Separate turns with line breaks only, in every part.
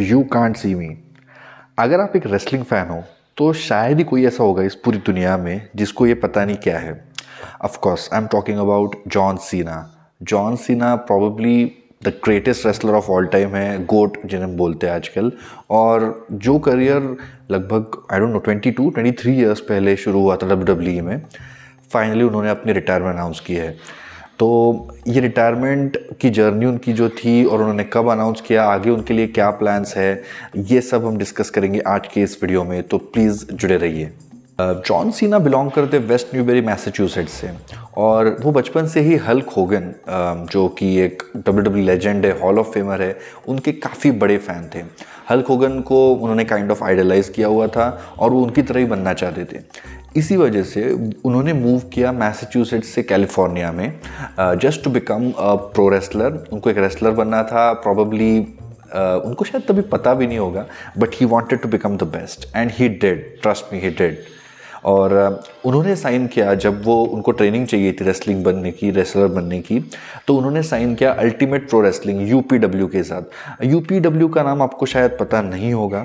You can't see मी। अगर आप एक रेसलिंग फ़ैन हो तो शायद ही कोई ऐसा होगा इस पूरी दुनिया में जिसको ये पता नहीं क्या है। Of course I am talking about John Cena. John Cena probably the greatest wrestler of all time है, गोट जिन्हें हम बोलते हैं आजकल। और जो करियर लगभग आई डोंट नो 22-23 ईयर्स पहले शुरू हुआ था WWE में, फाइनली उन्होंने अपनी रिटायरमेंट अनाउंस की है। तो ये रिटायरमेंट की जर्नी उनकी जो थी और उन्होंने कब अनाउंस किया, आगे उनके लिए क्या प्लान्स है, ये सब हम डिस्कस करेंगे आज के इस वीडियो में, तो प्लीज़ जुड़े रहिए। जॉन सीना बिलोंग करते वेस्ट न्यूबेरी मैसाचुसेट्स से, और वो बचपन से ही हल्क होगन जो कि एक WWE लेजेंड है, हॉल ऑफ फेमर है, उनके काफ़ी बड़े फ़ैन थे। हल्क होगन को उन्होंने काइंड ऑफ आइडलाइज किया हुआ था और वो उनकी तरह ही बनना चाहते थे। इसी वजह से उन्होंने मूव किया मैसाचुसेट्स से कैलिफोर्निया में just to become a pro wrestler. उनको एक रेसलर बनना था, प्रॉबली उनको शायद तभी पता भी नहीं होगा, but he wanted to become the best and he did, trust me he did. और उन्होंने साइन किया जब वो उनको ट्रेनिंग चाहिए थी रेसलिंग बनने की, रेसलर बनने की, तो उन्होंने साइन किया अल्टीमेट प्रो रेसलिंग UPW के साथ। UPW का नाम आपको शायद पता नहीं होगा।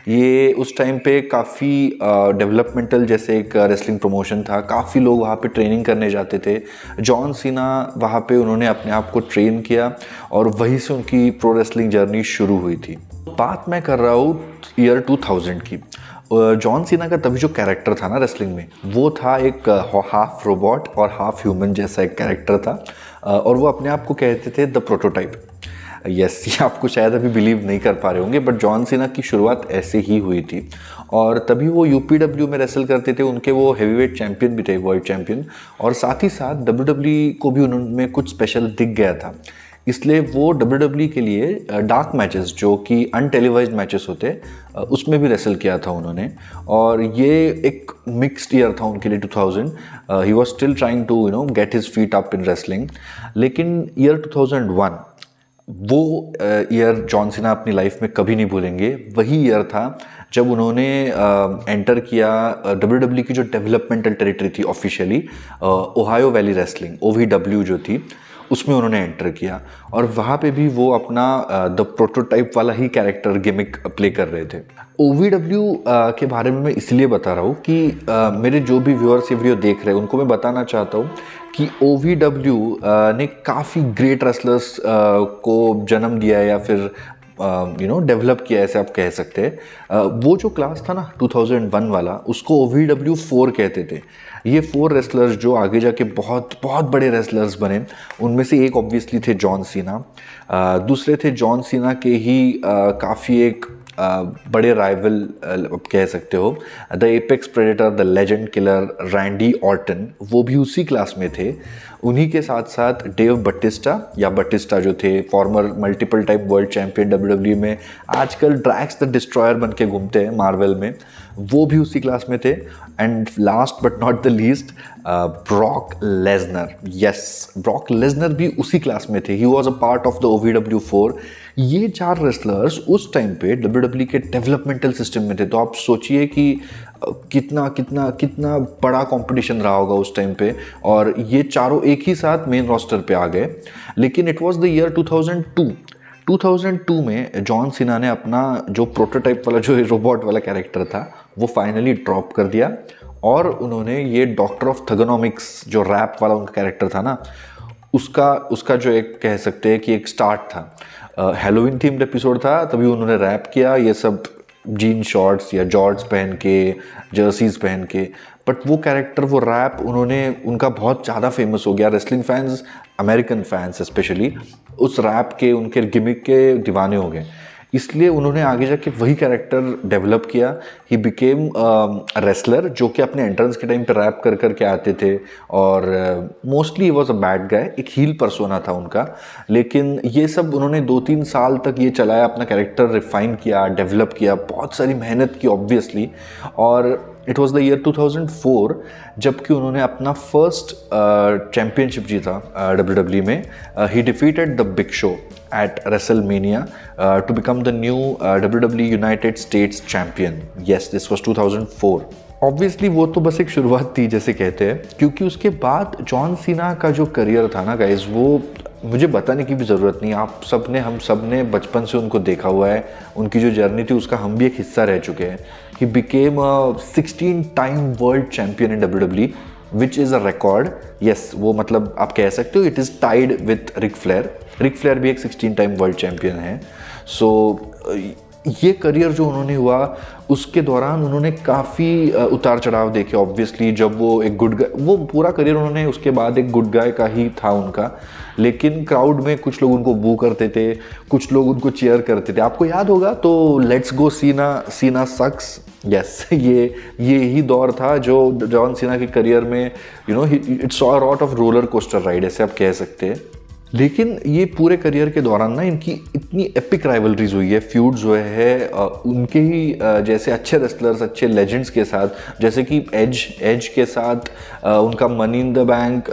ये उस टाइम पे काफ़ी डेवलपमेंटल जैसे एक रेसलिंग प्रमोशन था, काफ़ी लोग वहाँ पे ट्रेनिंग करने जाते थे। जॉन सीना वहाँ पे उन्होंने अपने आप को ट्रेन किया और वहीं से उनकी प्रो रेसलिंग जर्नी शुरू हुई थी। बात मैं कर रहा हूँ ईयर 2000 की। जॉन सीना का तभी जो कैरेक्टर था ना रेसलिंग में, वो था एक हाफ रोबोट और हाफ ह्यूमन जैसा एक कैरेक्टर था, और वो अपने आप को कहते थे द प्रोटोटाइप। यस, ये आपको शायद अभी बिलीव नहीं कर पा रहे होंगे, बट जॉन सीना की शुरुआत ऐसे ही हुई थी। और तभी वो UPW में रेसल करते थे। उनके वो हेवीवेट चैंपियन भी थे, वर्ल्ड चैंपियन, और साथ ही साथ WWE को भी उनमें कुछ स्पेशल दिख गया था। इसलिए वो WWE के लिए डार्क मैचेस, जो कि अनटेलीवाइज्ड मैचेस होते, उसमें भी रेसल किया था उन्होंने। और ये एक मिक्स्ड ईयर था उनके लिए 2000। He was still trying to get his feet up in wrestling. लेकिन ईयर 2001, वो ईयर जॉन सीना अपनी लाइफ में कभी नहीं भूलेंगे। वही ईयर था जब उन्होंने एंटर किया WWE की जो डेवलपमेंटल टेरिटरी थी officially, Ohio valley wrestling, OVW जो थी, उसमें उन्होंने एंटर किया। और वहाँ पे भी वो अपना द प्रोटोटाइप वाला ही कैरेक्टर गिमिक प्ले कर रहे थे। OVW के बारे में मैं इसलिए बता रहा हूँ कि मेरे जो भी व्यूअर्स ये वीडियो देख रहे हैं उनको मैं बताना चाहता हूँ कि OVW ने काफ़ी ग्रेट रेसलर्स को जन्म दिया, या फिर डेवलप किया, ऐसे आप कह सकते हैं। वो जो क्लास था ना 2001 वाला, उसको OVW 4 कहते थे। ये 4 रेसलर्स जो आगे जाके बहुत बहुत बड़े रेसलर्स बने, उनमें से एक ऑब्वियसली थे जॉन सीना। दूसरे थे जॉन सीना के ही काफ़ी एक बड़े राइवल कह सकते हो, the apex predator, the legend killer Randy Orton, वो भी उसी क्लास में थे। उन्हीं के साथ साथ डेव बटिस्टा, या बटिस्टा जो थे farmer multiple time world champion WWE में, आजकल ड्रैक्स द डिस्ट्रॉयर बन के घूमते हैं मार्वल में, वो भी उसी क्लास में थे। And last but not the least, Brock Lesnar. Yes, Brock Lesnar भी उसी क्लास में थे। He was a part of the OVW 4। ये 4 रेसलर्स उस टाइम पे WWE के डेवलपमेंटल सिस्टम में थे। तो आप सोचिए कि कितना कितना कितना बड़ा कंपटीशन रहा होगा उस टाइम पे, और ये चारों एक ही साथ मेन रोस्टर पे आ गए। लेकिन इट वाज द ईयर 2002। 2002 में जॉन सीना ने अपना जो प्रोटोटाइप वाला, जो रोबोट वाला कैरेक्टर था, वो फाइनली ड्रॉप कर दिया, और उन्होंने ये डॉक्टर ऑफ थगोनॉमिक्स, जो रैप वाला उनका कैरेक्टर था ना, उसका जो एक कह सकते हैं कि एक स्टार्ट था। हैलोवीन थीम्ड एपिसोड था, तभी उन्होंने रैप किया, ये सब जीन शॉर्ट्स या जॉर्ड्स पहन के, जर्सीज पहन के। बट वो कैरेक्टर, वो रैप उनका बहुत ज़्यादा फेमस हो गया। Wrestling fans, American fans specially, उस रैप के, उनके गिमिक के दीवाने हो गए। इसलिए उन्होंने आगे जाके वही कैरेक्टर डेवलप किया। ही बिकेम रेसलर, जो कि अपने एंट्रेंस के टाइम पे रैप कर कर के आते थे, और mostly he was a bad guy, एक हील पर्सोना था उनका। लेकिन ये सब उन्होंने 2-3 साल तक ये चलाया, अपना कैरेक्टर रिफाइन किया, डेवलप किया, बहुत सारी मेहनत की ऑब्वियसली। और इट वॉज द ईयर 2004 जबकि उन्होंने अपना फर्स्ट चैम्पियनशिप जीता WWE में। He defeated the big show at WrestleMania to become the new WWE United States champion. Yes, this was 2004। Obviously वो तो बस एक शुरुआत थी जैसे कहते हैं, क्योंकि उसके बाद जॉन सीना का जो करियर था ना गाइज, वो मुझे बताने की भी ज़रूरत नहीं, आप सब ने, हम सब ने बचपन से उनको देखा हुआ है, उनकी जो जर्नी थी उसका हम भी एक हिस्सा रह चुके हैं। He became 16 time world champion in WWE, which is a record. Yes, वो मतलब आप कह सकते हो it is tied with Ric Flair. Ric Flair भी एक 16 टाइम वर्ल्ड चैम्पियन है। सो ये करियर जो उन्होंने हुआ उसके दौरान उन्होंने काफ़ी उतार चढ़ाव देखे। ऑब्वियसली जब वो एक गुड गाय, वो पूरा करियर उन्होंने उसके बाद एक गुड गाय का ही था उनका, लेकिन क्राउड में कुछ लोग उनको बू करते थे, कुछ लोग उनको चीयर करते थे। आपको याद होगा तो लेट्स गो सीना, सीना सक्स, यस, ये ही दौर था जो जॉन सीना के करियर में it's a lot of roller coaster ride, ऐसे आप कह सकते हैं। लेकिन ये पूरे करियर के दौरान ना इनकी इतनी एपिक राइवलरीज हुई है, फ्यूड्स हुए हैं उनके ही जैसे अच्छे रेसलर्स, अच्छे लेजेंड्स के साथ, जैसे कि एज के साथ उनका मनी इन द बैंक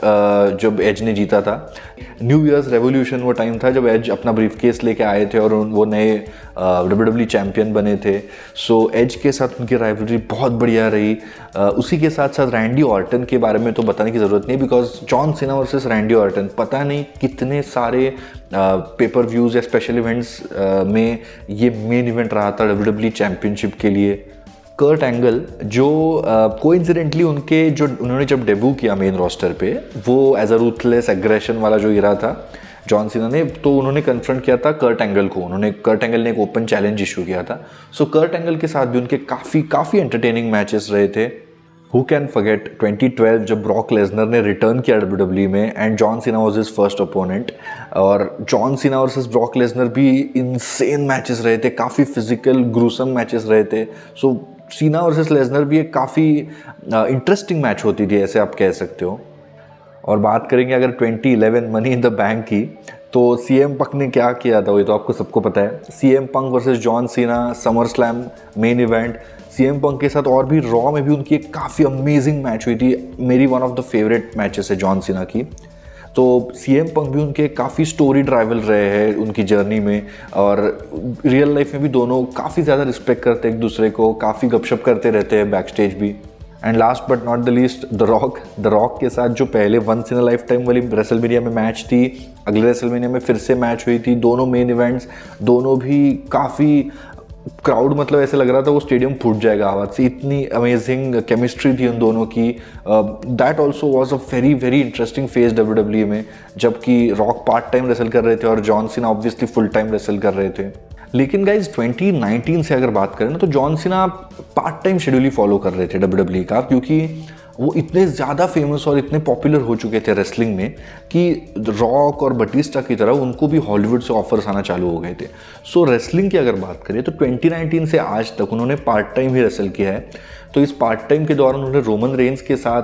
जब एज ने जीता था। न्यू ईयर्स रेवोल्यूशन वो टाइम था जब एज अपना ब्रीफकेस लेके आए थे और वो नए WWE चैम्पियन बने थे। सो एज के साथ उनकी राइवलरी बहुत बढ़िया रही। उसी के साथ साथ रैंडी ऑर्टन के बारे में तो बताने की ज़रूरत नहीं, because John Cena versus Randy Orton, पता नहीं कितने सारे पेपर व्यूज़ या स्पेशल इवेंट्स में ये मेन इवेंट रहा था WWE चैम्पियनशिप के लिए। कर्ट एंगल जो कोइंसिडेंटली उनके जो उन्होंने जब डेब्यू किया मेन रोस्टर पे, वो एज अ रूथलेस एग्रेशन वाला जो इरा था जॉन सीना ने, तो उन्होंने कन्फ्रंट किया था कर्ट एंगल को। कर्ट एंगल ने एक ओपन चैलेंज इशू किया था। सो कर्ट एंगल के साथ भी उनके काफ़ी एंटरटेनिंग मैचेस रहे थे। हु कैन फॉरगेट 2012 जब ब्रॉक लेसनर ने रिटर्न किया WWE में and John Cena was his first opponent, और John Cena versus Brock Lesnar भी इनसेन मैचेस रहे थे, काफ़ी फिजिकल ग्रूसम मैचेस रहे थे। सो सीना वर्सेस लेसनर भी एक काफ़ी इंटरेस्टिंग मैच होती थी, ऐसे आप कह सकते हो। और बात करेंगे अगर 2011 मनी इन द बैंक की, तो सीएम पंक ने क्या किया था वो तो आपको सबको पता है। CM Punk versus John Cena, summer slam main event. CM Punk के साथ और भी रॉ में भी उनकी एक काफ़ी अमेजिंग मैच हुई थी, मेरी one of the favourite matches है जॉन सीना की। तो सीएम पंक भी उनके काफ़ी स्टोरी ड्राइवल रहे हैं उनकी जर्नी में, और रियल लाइफ में भी दोनों काफ़ी ज़्यादा रिस्पेक्ट करते हैं एक दूसरे को, काफ़ी गपशप करते रहते हैं बैक स्टेज भी। And last but not the least, the rock के साथ जो पहले once in a life time वाली रेसलमेनिया में मैच थी, अगले रेसलमेनिया में फिर से मैच हुई थी। दोनों मेन इवेंट्स, दोनों भी काफ़ी क्राउड, मतलब ऐसे लग रहा था वो स्टेडियम फूट जाएगा आवाज़ से, इतनी अमेजिंग केमिस्ट्री थी उन दोनों की। That also was a very interesting phase WWE में, जबकि रॉक पार्ट टाइम रेसल कर रहे थे और जॉन सीना ऑब्वियसली फुल टाइम रेसल कर रहे थे। लेकिन गाइज 2019 से अगर बात करें ना, तो John Cena part time schedule ही फॉलो कर रहे थे WWE का, क्योंकि वो इतने ज़्यादा फेमस और इतने पॉपुलर हो चुके थे रेसलिंग में कि रॉक और बटिस्टा की तरह उनको भी हॉलीवुड से ऑफर्स आना चालू हो गए थे। सो रेसलिंग की अगर बात करें तो 2019 से आज तक उन्होंने पार्ट टाइम ही रेसल किया है। तो इस पार्ट टाइम के दौरान उन्होंने रोमन रेंस के साथ,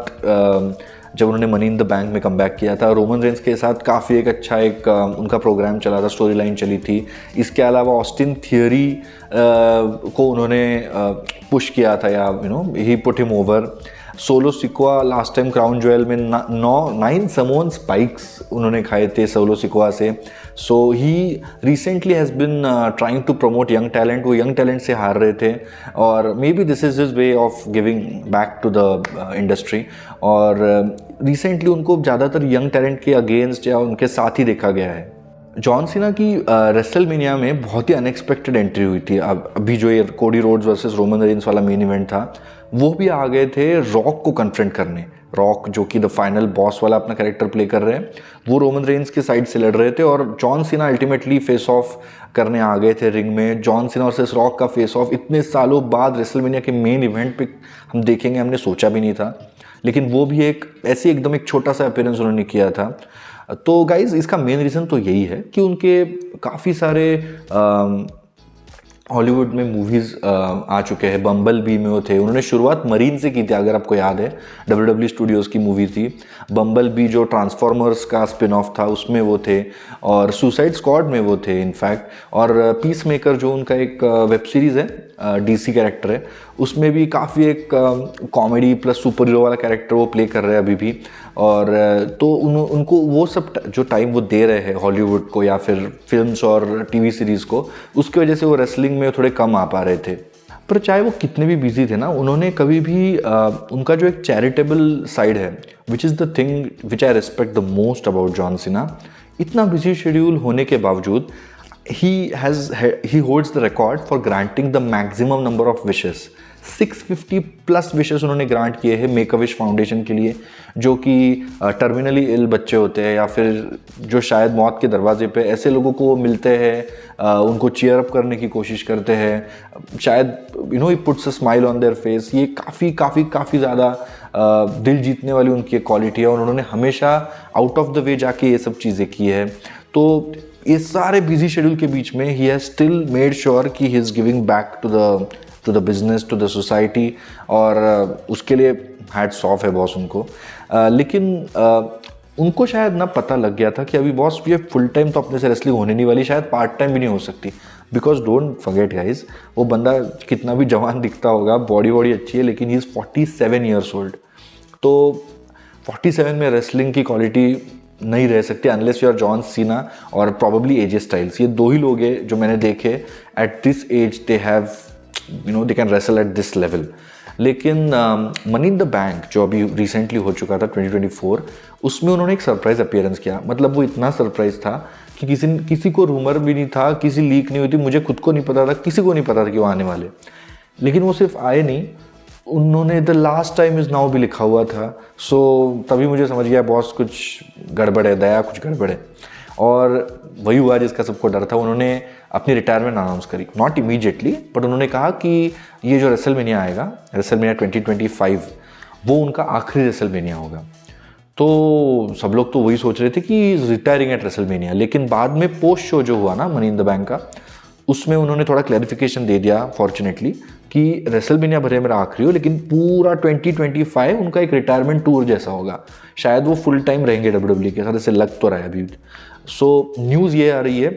जब उन्होंने मनी इन द बैंक में कमबैक किया था, रोमन रेंस के साथ काफ़ी एक अच्छा उनका प्रोग्राम चला था, स्टोरी लाइन चली थी। इसके अलावा ऑस्टिन थियरी को उन्होंने पुश किया था, या he put him over. Solo Sikoa last time Crown Jewel में 9 समोन स्पाइक्स उन्होंने खाए थे सोलो सिक्वा से। So he recently has been trying to promote young talent. वो यंग टैलेंट से हार रहे थे, और may be this is his way of giving back to the industry. और रिसेंटली उनको ज़्यादातर यंग टैलेंट के अगेंस्ट या उनके साथ ही देखा गया है। जॉन सीना की रेसलमेनिया में बहुत ही अनएक्सपेक्टेड एंट्री हुई थी। अभी जो ये Cody Rhodes versus Roman Reigns वाला मेन इवेंट था, वो भी आ गए थे रॉक को कन्फ्रंट करने। रॉक जो कि द फाइनल बॉस वाला अपना कैरेक्टर प्ले कर रहे हैं, वो रोमन रेंस के साइड से लड़ रहे थे, और जॉन सीना अल्टीमेटली फेस ऑफ करने आ गए थे रिंग में। जॉन सीना वर्सेस रॉक का फेस ऑफ इतने सालों बाद रेसलमेनिया के मेन इवेंट पे हम देखेंगे, हमने सोचा भी नहीं था। लेकिन वो भी एक ऐसे एकदम एक छोटा सा अपीयरेंस उन्होंने किया था। तो गाइज इसका मेन रीज़न तो यही है कि उनके काफ़ी सारे हॉलीवुड में मूवीज़ आ चुके हैं। बम्बल बी में वो थे, उन्होंने शुरुआत मरीन से की थी, अगर आपको याद है। WWE स्टूडियोज़ की मूवी थी बम्बल बी, जो ट्रांसफॉर्मर्स का स्पिन ऑफ था, उसमें वो थे, और सुसाइड स्क्वाड में वो थे इनफैक्ट। और पीस मेकर जो उनका एक वेब सीरीज़ है, DC कैरेक्टर है, उसमें भी काफ़ी एक कॉमेडी प्लस सुपर हीरो वाला कैरेक्टर वो प्ले कर रहे हैं अभी भी। और तो उनको वो सब जो टाइम वो दे रहे हैं हॉलीवुड को या फिर फिल्म्स और TV सीरीज़ को, उसकी वजह से वो रेसलिंग में थोड़े कम आ पा रहे थे। पर चाहे वो कितने भी बिजी थे ना, उन्होंने कभी भी उनका जो एक चैरिटेबल साइड है, which is the thing which I respect the most about John Cena, इतना बिजी शेड्यूल होने के बावजूद he holds the record for granting the maximum number of wishes. 650 plus wishes उन्होंने ग्रांट किए हैं मेक अ विश फाउंडेशन के लिए, जो कि टर्मिनली इल बच्चे होते हैं या फिर जो शायद मौत के दरवाजे पे ऐसे लोगों को मिलते हैं, उनको चीयर अप करने की कोशिश करते हैं, शायद he puts a smile on their face. ये काफ़ी ज़्यादा दिल जीतने वाली उनकी क्वालिटी है और उन्होंने हमेशा आउट ऑफ द वे जाके ये सब चीज़ें की है। तो ये सारे बिजी शेड्यूल के बीच में he has still made sure कि he is giving back to the business, to the society, और उसके लिए हैट्स ऑफ है बॉस उनको। लेकिन उनको शायद ना पता लग गया था कि अभी बॉस ये फुल टाइम तो अपने से रेसलिंग होने नहीं वाली, शायद पार्ट टाइम भी नहीं हो सकती। बिकॉज डोंट फॉरगेट गाइज, वो बंदा कितना भी जवान दिखता होगा, बॉडी अच्छी है, लेकिन ही इज़ 47 ईयर्स ओल्ड। तो 47 में रेसलिंग की क्वालिटी नहीं रह सकती unless you are John Cena और प्रॉबली एजे स्टाइल्स। ये दो ही लोग हैं जो मैंने देखे at this age they have they can wrestle at this level. लेकिन मनी इन द बैंक जो अभी रिसेंटली हो चुका था 2024, उसमें उन्होंने एक सरप्राइज अपीयरेंस किया। मतलब वो इतना सरप्राइज था कि किसी को रूमर भी नहीं था, किसी लीक नहीं हुई थी, मुझे खुद को नहीं पता था, किसी को नहीं पता था कि वो आने वाले। लेकिन वो सिर्फ आए नहीं, उन्होंने the last time is now भी लिखा हुआ था। सो तभी मुझे समझ गया बॉस कुछ गड़बड़ है, दया कुछ गड़बड़ है। और वही हुआ जिसका सबको डर था। उन्होंने अपनी रिटायरमेंट अनाउंस करी, नॉट इमीडिएटली, बट उन्होंने कहा कि ये जो रेसलमेनिया आएगा, रेसलमेनिया 2025, वो उनका आखिरी रेसलमेनिया होगा। तो सब लोग तो वही सोच रहे थे कि रिटायरिंग एट रेसलमेनिया। लेकिन बाद में पोस्ट शो जो हुआ ना मनी इन द बैंक का, उसमें उन्होंने थोड़ा क्लैरिफिकेशन दे दिया फॉर्चुनेटली कि रेसलमेनिया भरे मेरा आखिरी हो, लेकिन पूरा 2025 उनका एक रिटायरमेंट टूर जैसा होगा। शायद वो फुल टाइम रहेंगे डब्ल्यूडब्ल्यू के साथ, ऐसे लग तो रहा है अभी। सो न्यूज़ ये आ रही है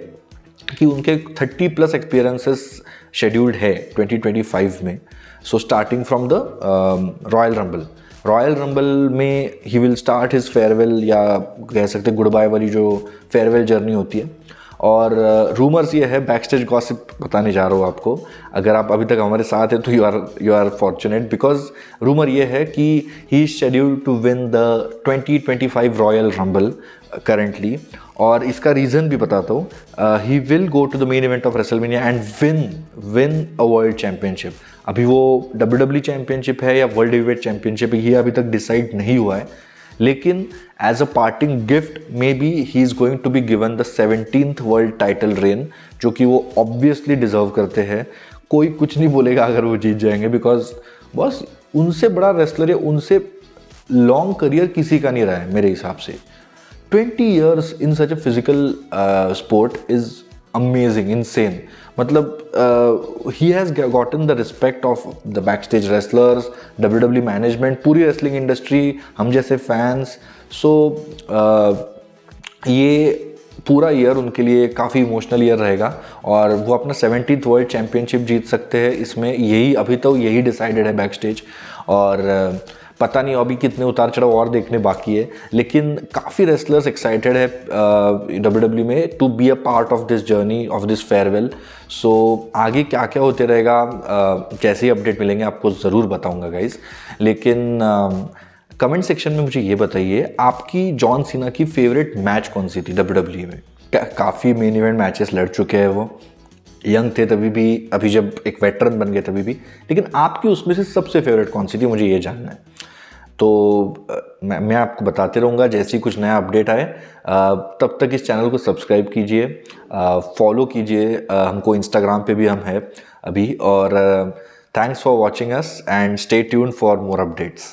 कि उनके 30 प्लस एक्सपीरियंसेस शेड्यूल्ड है 2025 में। So starting from the Royal Rumble में he will start his farewell, या कह सकते गुड बाय वाली जो फेयरवेल जर्नी होती है। और रूमर्स ये है, बैकस्टेज गॉसिप बताने जा रहा हूँ आपको। अगर आप अभी तक हमारे साथ हैं तो you are fortunate, because rumour ये है कि he is scheduled to win the 2025 royal rumble currently. और इसका रीज़न भी बताता हूँ, he will go to the main event of WrestleMania and win a world championship. अभी वो डब्ल्यूडब्ल्यू चैम्पियनशिप है या वर्ल्ड हेवीवेट चैम्पियनशिप है, ये अभी तक डिसाइड नहीं हुआ है। लेकिन as a parting gift may be he is going to be given the 17th world title reign, जो कि वो ऑब्वियसली डिजर्व करते हैं। कोई कुछ नहीं बोलेगा अगर वो जीत जाएंगे, बिकॉज बस उनसे बड़ा रेसलर है, उनसे लॉन्ग करियर किसी का नहीं रहा है मेरे हिसाब से। 20 years in such a physical sport is amazing, insane. मतलब he has gotten the respect of the backstage wrestlers, WWE management, पूरी wrestling industry, हम जैसे fans. So ये पूरा ईयर उनके लिए काफ़ी इमोशनल ईयर रहेगा और वो अपना 17th वर्ल्ड चैम्पियनशिप जीत सकते हैं। इसमें यही अभी तो यही डिसाइडेड है बैकस्टेज, और पता नहीं अभी कितने उतार चढ़ाव और देखने बाकी है। लेकिन काफ़ी रेसलर्स एक्साइटेड है डब्ल्यूडब्ल्यू में to be a part of this journey of this farewell. So आगे क्या क्या होते रहेगा, जैसे ही अपडेट मिलेंगे आपको ज़रूर बताऊंगा गाइज। लेकिन कमेंट सेक्शन में मुझे ये बताइए आपकी जॉन सीना की फेवरेट मैच कौन सी थी डब्ल्यूडब्ल्यू में। काफ़ी मेन इवेंट मैचेस लड़ चुके हैं, वो यंग थे तभी भी, अभी जब एक वेटरन बन गए तभी भी, लेकिन आपकी उसमें से सबसे फेवरेट कौन सी थी, मुझे ये जानना है। तो मैं आपको बताते रहूँगा जैसे ही कुछ नया अपडेट आए। तब तक इस चैनल को सब्सक्राइब कीजिए, फॉलो कीजिए, हमको इंस्टाग्राम पे भी हम है अभी। और thanks for watching us and stay tuned for more updates.